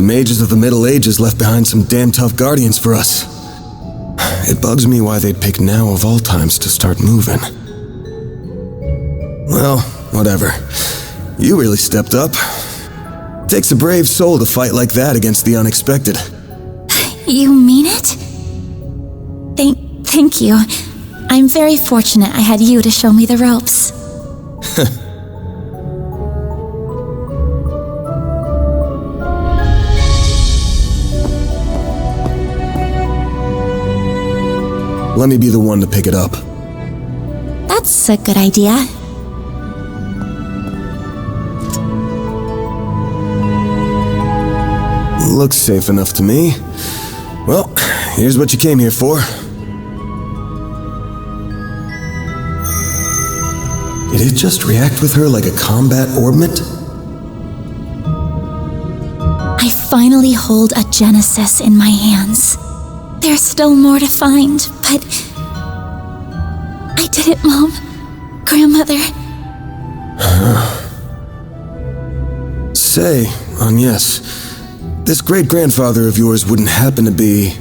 mages of the Middle Ages left behind some damn tough guardians for us. It bugs me why they'd pick now of all times to start moving. Well, whatever. You really stepped up. Takes a brave soul to fight like that against the unexpected. You mean it? Thank you. I'm very fortunate I had you to show me the ropes. Let me be the one to pick it up. That's a good idea. Looks safe enough to me. Well, here's what you came here for. Did it just react with her like a combat orbment? I finally hold Oct-Geneses in my hands. There's still more to find, but... I did it, Mom. Grandmother. Say, NIS, this great-grandfather of yours wouldn't happen to be...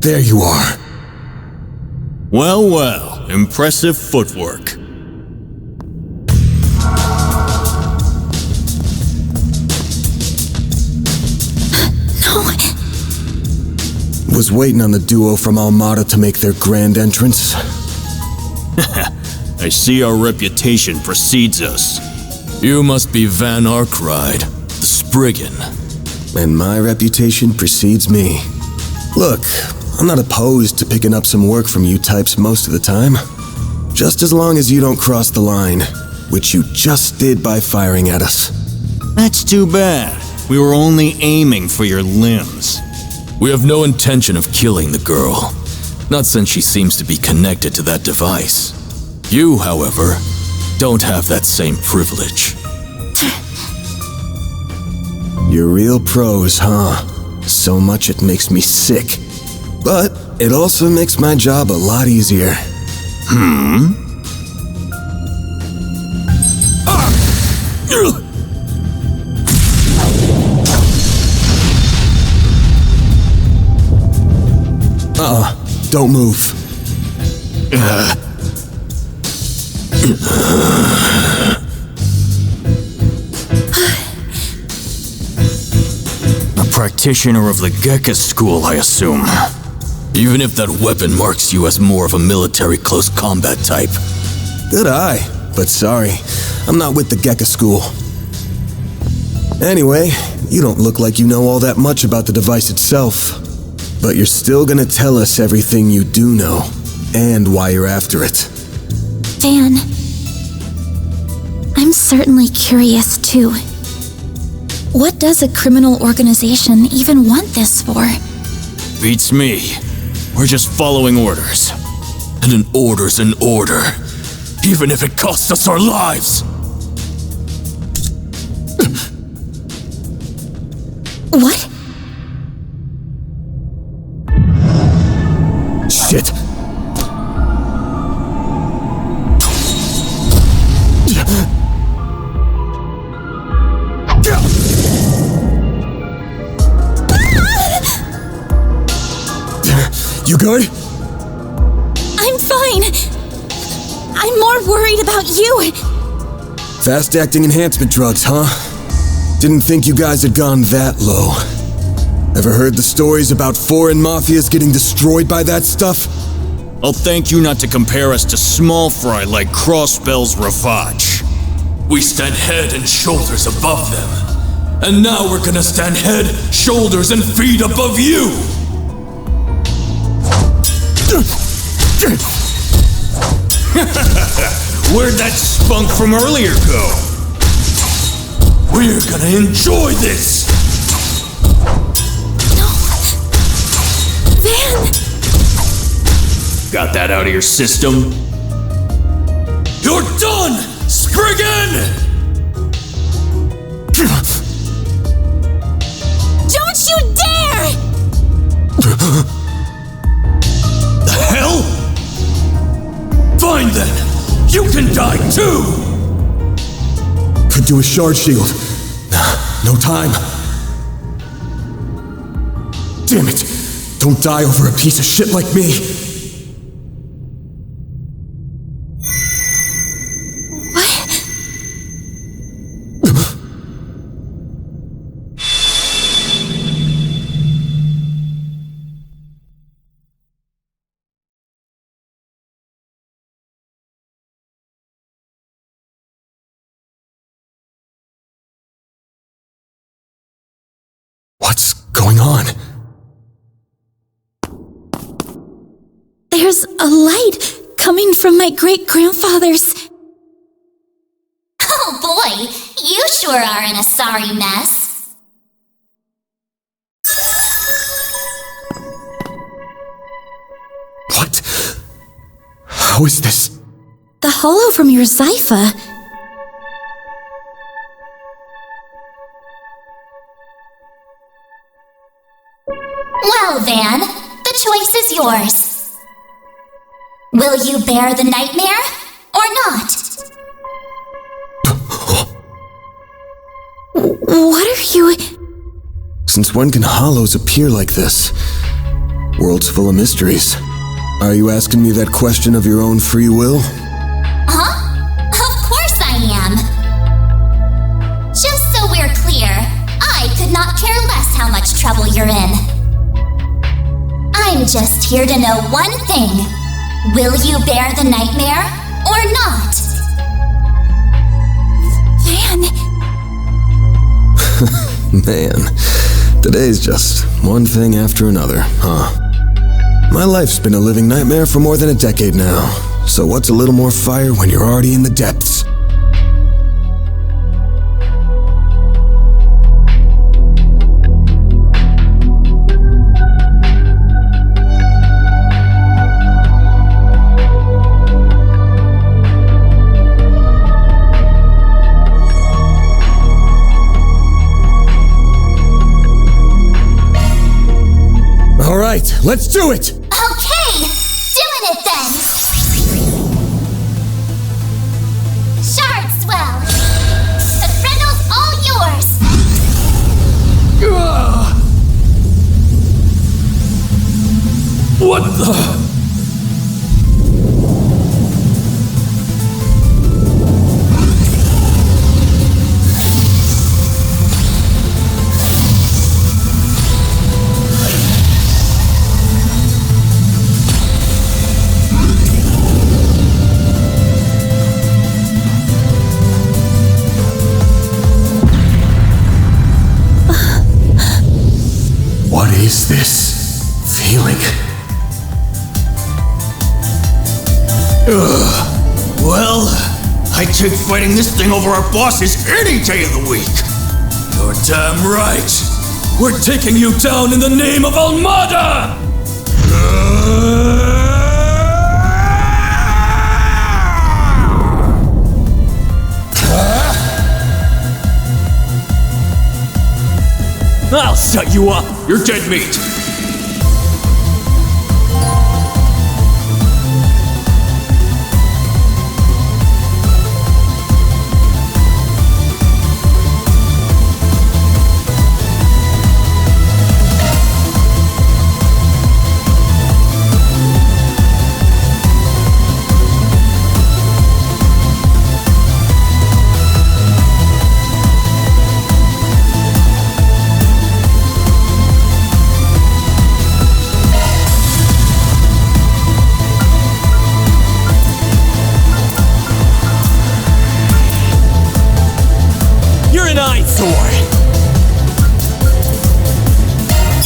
There you are. Well, well, impressive footwork. Was waiting on the duo from Almada to make their grand entrance. I see our reputation precedes us. You must be Van Arkride, the Spriggan. And my reputation precedes me. Look, I'm not opposed to picking up some work from you types most of the time. Just as long as you don't cross the line, which you just did by firing at us. That's too bad. We were only aiming for your limbs. We have no intention of killing the girl, not since she seems to be connected to that device. You, however, don't have that same privilege. You're real pros, huh? So much it makes me sick. But it also makes my job a lot easier. Don't move. A practitioner of the Gekka school, I assume. Even if that weapon marks you as more of a military close combat type. Good eye, but sorry, I'm not with the Gekka school. Anyway, you don't look like you know all that much about the device itself. But you're still gonna tell us everything you do know, and why you're after it. Van, I'm certainly curious too. What does a criminal organization even want this for? Beats me. We're just following orders. And an order's an order, even if it costs us our lives. What? Shit! You good? I'm fine. I'm more worried about you. Fast-acting enhancement drugs, huh? Didn't think you guys had gone that low. Ever heard the stories about foreign mafias getting destroyed by that stuff? I'll thank you not to compare us to small fry like Crossbell's Ravage. We stand head and shoulders above them. And now we're gonna stand head, shoulders, and feet above you! Where'd that spunk from earlier go? We're gonna enjoy this! No. Van! Got that out of your system? You're done, Spriggan! Don't you dare! The hell? Fine then! You can then die too! Could do a shard shield. No time. Damn it! Don't die over a piece of shit like me! What's going on? There's a light coming from my great-grandfather's. Oh boy, you sure are in a sorry mess. What? How is this? The hollow from your Zypha. Well, Van, the choice is yours. Will you bear the nightmare, or not? What are you... Since when can hollows appear like this? World's full of mysteries. Are you asking me that question of your own free will? Huh? Of course I am. Just so we're clear, I could not care less how much trouble you're in. I'm just here to know one thing. Will you bear the nightmare, or not? Van... Man, today's just one thing after another, huh? My life's been a living nightmare for more than a decade now, so what's a little more fire when you're already in the depths? Let's do it! Okay! Doing it then! Shard swell! The Grendel's all yours! What the... What is this feeling? Well, I take fighting this thing over our bosses any day of the week. You're damn right. We're taking you down in the name of Almada! I'll set you up. You're dead meat.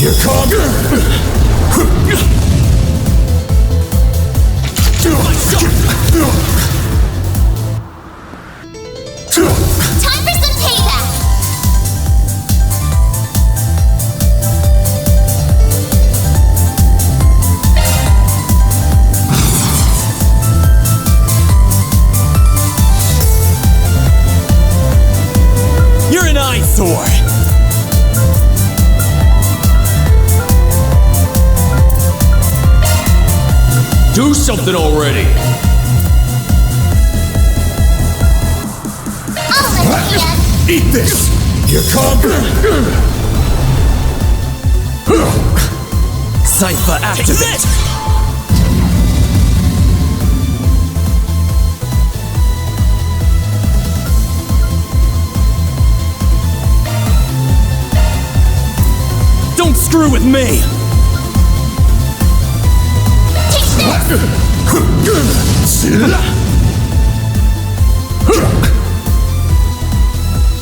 Here comes... Time for some payback! You're an eyesore. Do something already! Eat this! You're conquered! Cypher activate! Don't screw with me!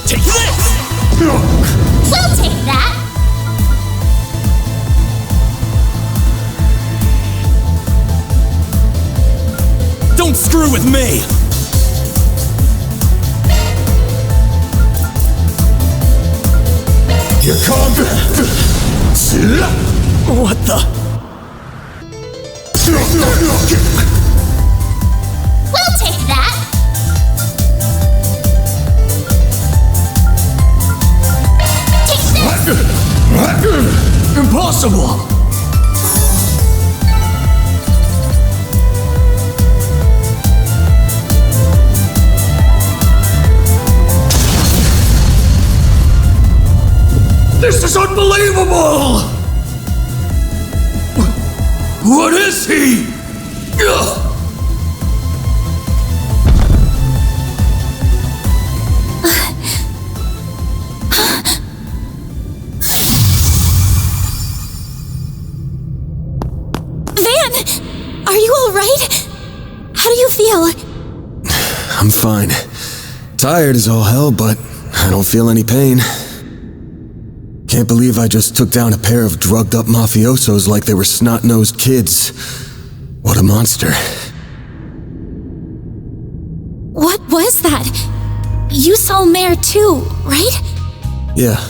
Take this! We'll take that! Don't screw with me! You're conquered! What the? We'll take that! Take this! Impossible! This is unbelievable! What is he? Ugh. Van! Are you alright? How do you feel? I'm fine. Tired as all hell, but I don't feel any pain. Can't believe I just took down a pair of drugged-up mafiosos like they were snot-nosed kids. What a monster. What was that? You saw Mare too, right? Yeah.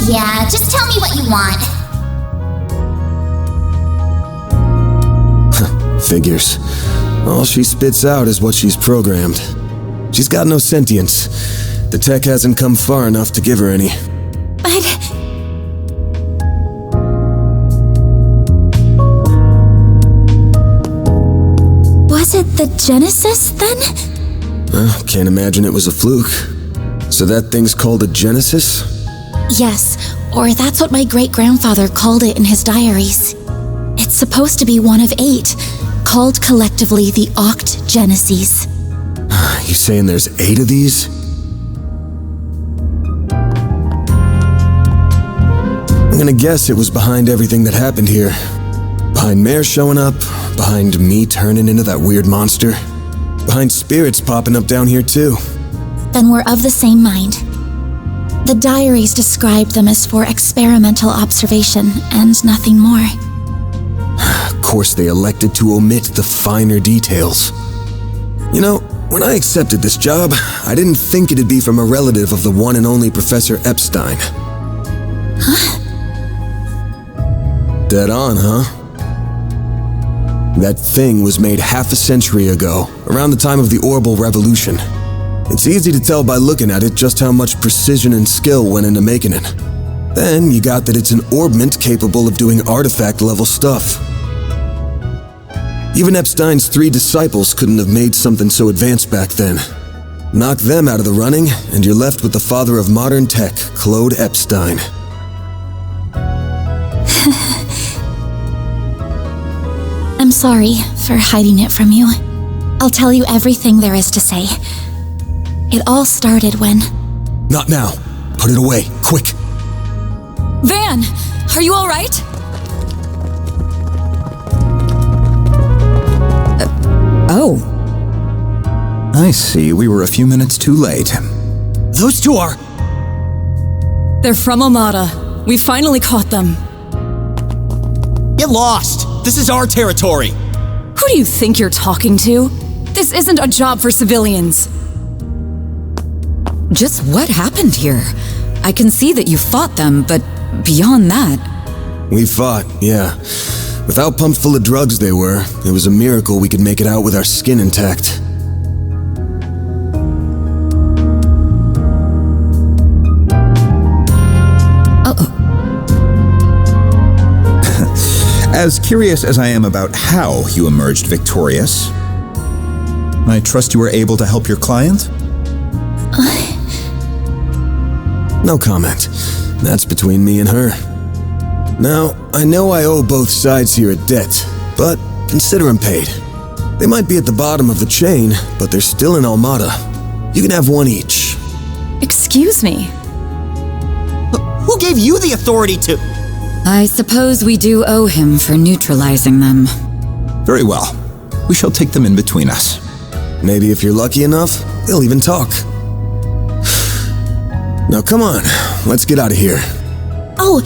Yeah, just tell me what you want. Figures. All she spits out is what she's programmed. She's got no sentience. The tech hasn't come far enough to give her any. But... was it the Genesis, then? Can't imagine it was a fluke. So that thing's called a Genesis? Yes, or that's what my great-grandfather called it in his diaries. It's supposed to be one of 8, called collectively the Oct-Geneses. You saying there's 8 of these? I'm gonna guess it was behind everything that happened here. Behind Mare showing up, behind me turning into that weird monster, behind spirits popping up down here too. Then we're of the same mind. The diaries described them as for experimental observation and nothing more. Of course they elected to omit the finer details. You know, when I accepted this job, I didn't think it'd be from a relative of the one and only Professor Epstein. Huh? Dead on, huh? That thing was made half a century ago, around the time of the Orbital Revolution. It's easy to tell by looking at it just how much precision and skill went into making it. Then you got that it's an orbment capable of doing artifact-level stuff. Even Epstein's 3 disciples couldn't have made something so advanced back then. Knock them out of the running, and you're left with the father of modern tech, Claude Epstein. I'm sorry for hiding it from you. I'll tell you everything there is to say. It all started when... Not now. Put it away, quick. Van! Are you alright? Oh. I see, we were a few minutes too late. Those two are... They're from Amada. We finally caught them. Get lost! This is our territory! Who do you think you're talking to? This isn't a job for civilians. Just what happened here? I can see that you fought them, but beyond that... We fought, yeah. With how pumped full of drugs they were, it was a miracle we could make it out with our skin intact. As curious as I am about how you emerged victorious, I trust you were able to help your client? No comment. That's between me and her. Now, I know I owe both sides here a debt, but consider them paid. They might be at the bottom of the chain, but they're still in Almada. You can have one each. Excuse me. Who gave you the authority to... I suppose we do owe him for neutralizing them. Very well. We shall take them in between us. Maybe if you're lucky enough, they'll even talk. Now come on, let's get out of here. Oh,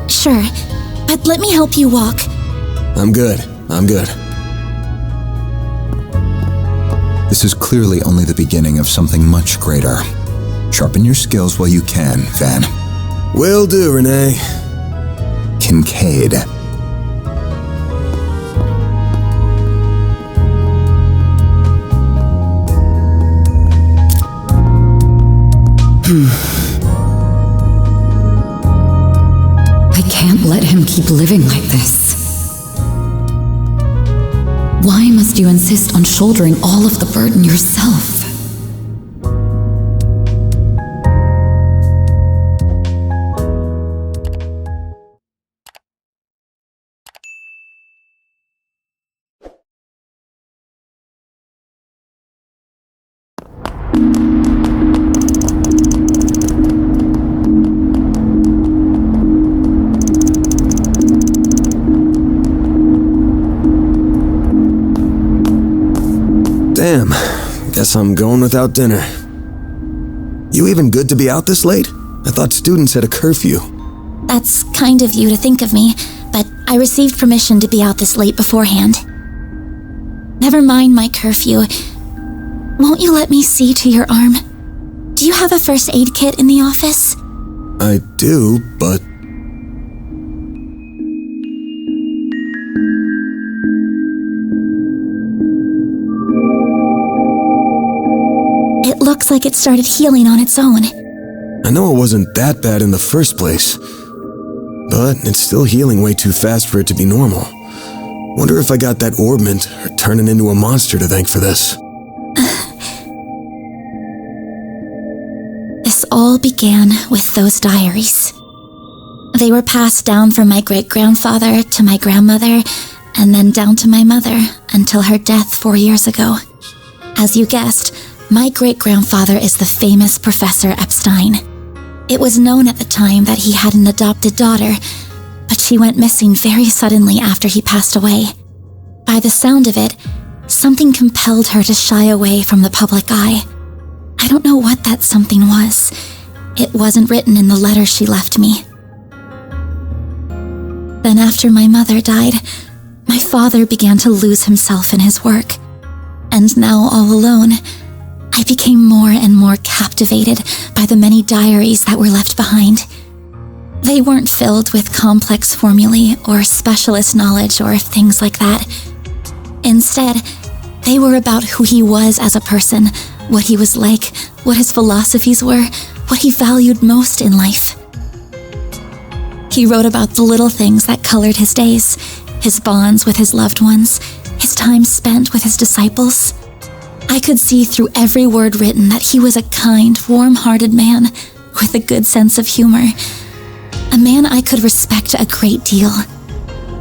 sure. But let me help you walk. I'm good. This is clearly only the beginning of something much greater. Sharpen your skills while you can, Van. Will do, Renee. Kincaid. I can't let him keep living like this. Why must you insist on shouldering all of the burden yourself? Damn, guess I'm going without dinner. You even good to be out this late? I thought students had a curfew. That's kind of you to think of me, but I received permission to be out this late beforehand. Never mind my curfew. Won't you let me see to your arm? Do you have a first aid kit in the office? I do, but... It looks like it started healing on its own. I know it wasn't that bad in the first place, but it's still healing way too fast for it to be normal. Wonder if I got that orbment or turning into a monster to thank for this. This all began with those diaries. They were passed down from my great-grandfather to my grandmother, and then down to my mother until her death 4 years ago. As you guessed, my great-grandfather is the famous Professor Epstein. It was known at the time that he had an adopted daughter, but she went missing very suddenly after he passed away. By the sound of it, something compelled her to shy away from the public eye. I don't know what that something was. It wasn't written in the letter she left me. Then after my mother died, my father began to lose himself in his work. And now all alone, I became more and more captivated by the many diaries that were left behind. They weren't filled with complex formulae or specialist knowledge or things like that. Instead, they were about who he was as a person, what he was like, what his philosophies were, what he valued most in life. He wrote about the little things that colored his days, his bonds with his loved ones, his time spent with his disciples. I could see through every word written that he was a kind, warm-hearted man with a good sense of humor. A man I could respect a great deal.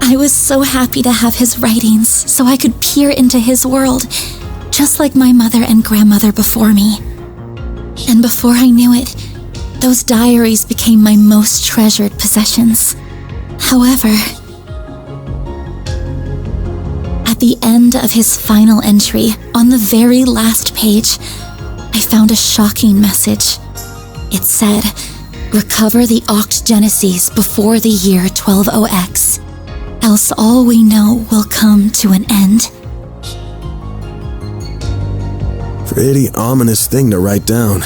I was so happy to have his writings so I could peer into his world, just like my mother and grandmother before me. And before I knew it, those diaries became my most treasured possessions. However, at the end of his final entry, on the very last page, I found a shocking message. It said, "Recover the Oct-Geneses before the year 120X, else all we know will come to an end." Pretty ominous thing to write down.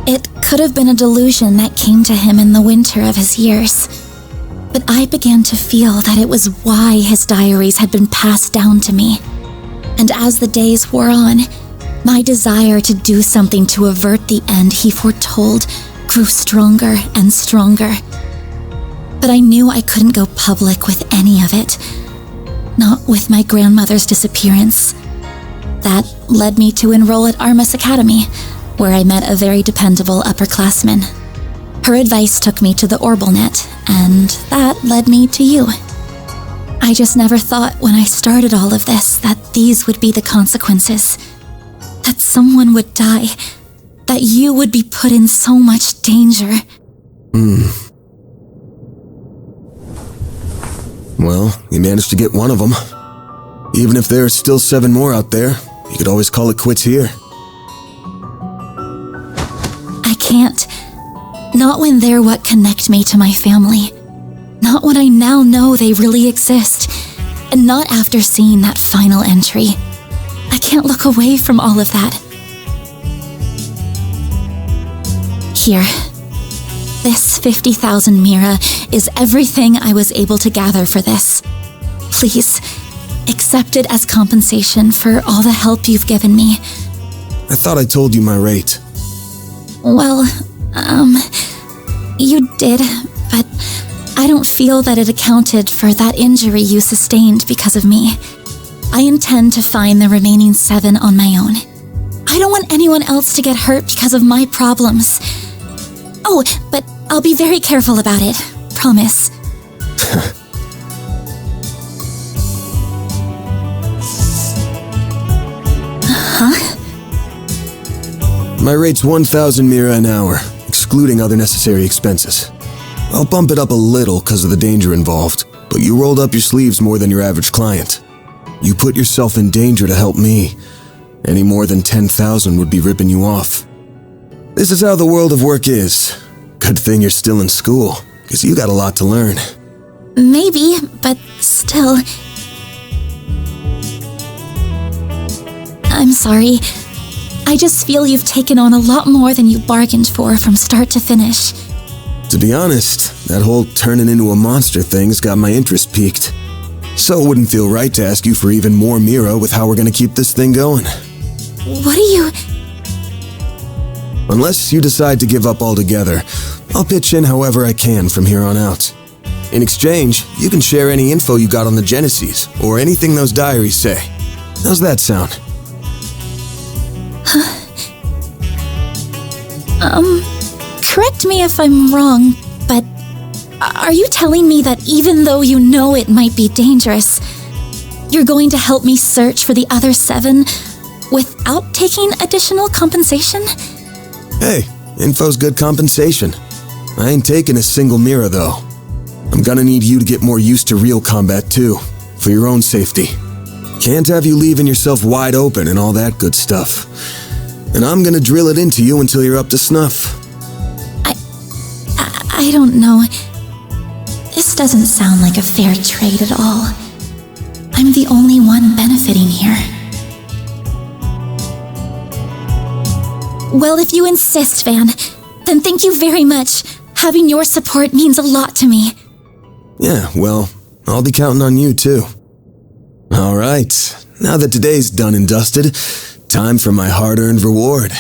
It could have been a delusion that came to him in the winter of his years. But I began to feel that it was why his diaries had been passed down to me. And as the days wore on, my desire to do something to avert the end he foretold grew stronger and stronger. But I knew I couldn't go public with any of it. Not with my grandmother's disappearance. That led me to enroll at Armus Academy, where I met a very dependable upperclassman. Her advice took me to the Orbalnet, and that led me to you. I just never thought when I started all of this that these would be the consequences. That someone would die. That you would be put in so much danger. Well, you managed to get one of them. Even if there are still 7 more out there, you could always call it quits here. I can't. Not when they're what connect me to my family. Not when I now know they really exist. And not after seeing that final entry. I can't look away from all of that. Here. This 50,000 Mira is everything I was able to gather for this. Please, accept it as compensation for all the help you've given me. I thought I told you my rate. Well, you did, but I don't feel that it accounted for that injury you sustained because of me. I intend to find the remaining 7 on my own. I don't want anyone else to get hurt because of my problems. Oh, but I'll be very careful about it. Promise. Huh? My rate's 1,000 Mira an hour, excluding other necessary expenses. I'll bump it up a little because of the danger involved, but you rolled up your sleeves more than your average client. You put yourself in danger to help me. Any more than 10,000 would be ripping you off. This is how the world of work is. Good thing you're still in school, because you got a lot to learn. Maybe, but still. I'm sorry. I just feel you've taken on a lot more than you bargained for from start to finish. To be honest, that whole turning into a monster thing's got my interest piqued. So it wouldn't feel right to ask you for even more Mira with how we're gonna keep this thing going. What are you... Unless you decide to give up altogether, I'll pitch in however I can from here on out. In exchange, you can share any info you got on the Geneses, or anything those diaries say. How's that sound? Correct me if I'm wrong, but are you telling me that even though you know it might be dangerous, you're going to help me search for the other 7 without taking additional compensation? Hey, info's good compensation. I ain't taking a single Mira, though. I'm gonna need you to get more used to real combat, too, for your own safety. Can't have you leaving yourself wide open and all that good stuff. And I'm gonna drill it into you until you're up to snuff. I don't know. This doesn't sound like a fair trade at all. I'm the only one benefiting here. Well, if you insist, Van, then thank you very much. Having your support means a lot to me. Yeah, well, I'll be counting on you, too. All right, now that today's done and dusted, time for my hard-earned reward.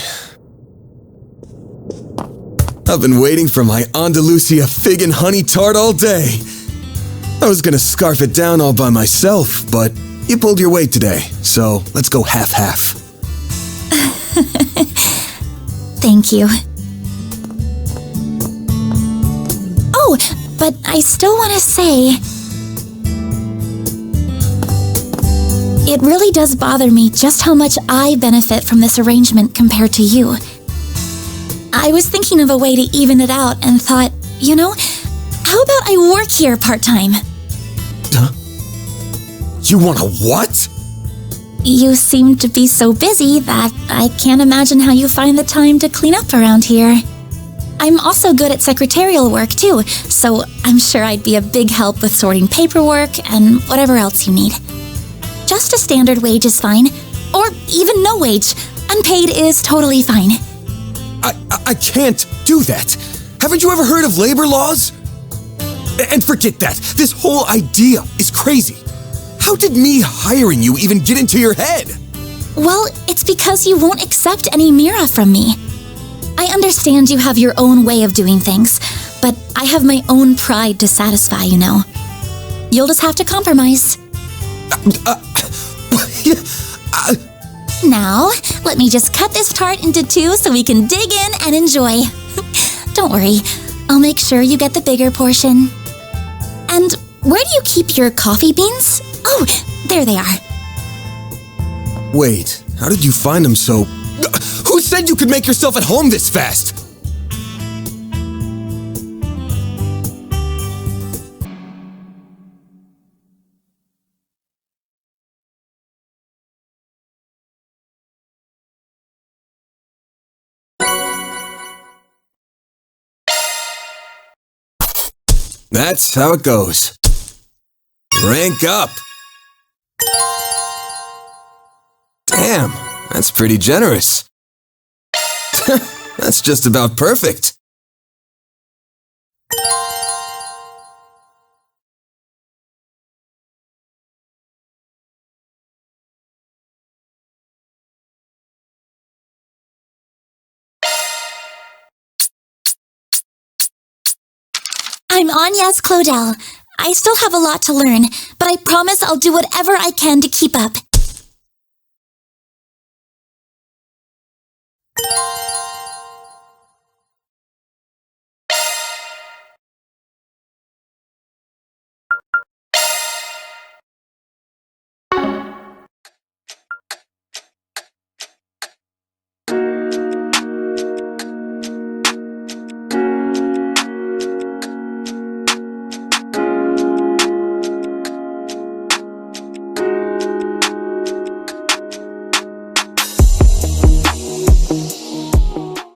I've been waiting for my Andalusia fig and honey tart all day. I was gonna scarf it down all by myself, but you pulled your weight today, so let's go half-half. Thank you. Oh, but I still want to say... It really does bother me just how much I benefit from this arrangement compared to you. I was thinking of a way to even it out and thought, you know, how about I work here part-time? Huh? You want a what? You seem to be so busy that I can't imagine how you find the time to clean up around here. I'm also good at secretarial work too, so I'm sure I'd be a big help with sorting paperwork and whatever else you need. Just a standard wage is fine, or even no wage. Unpaid is totally fine. I can't do that. Haven't you ever heard of labor laws? And forget that. This whole idea is crazy. How did me hiring you even get into your head? Well, it's because you won't accept any Mira from me. I understand you have your own way of doing things, but I have my own pride to satisfy, you know. You'll just have to compromise. Now, let me just cut this tart into two so we can dig in and enjoy. Don't worry, I'll make sure you get the bigger portion. And where do you keep your coffee beans? Oh, there they are. Wait, how did you find them so... Who said you could make yourself at home this fast? That's how it goes. Rank up! Damn, that's pretty generous. That's just about perfect. I'm Agnes Claudel. I still have a lot to learn, but I promise I'll do whatever I can to keep up.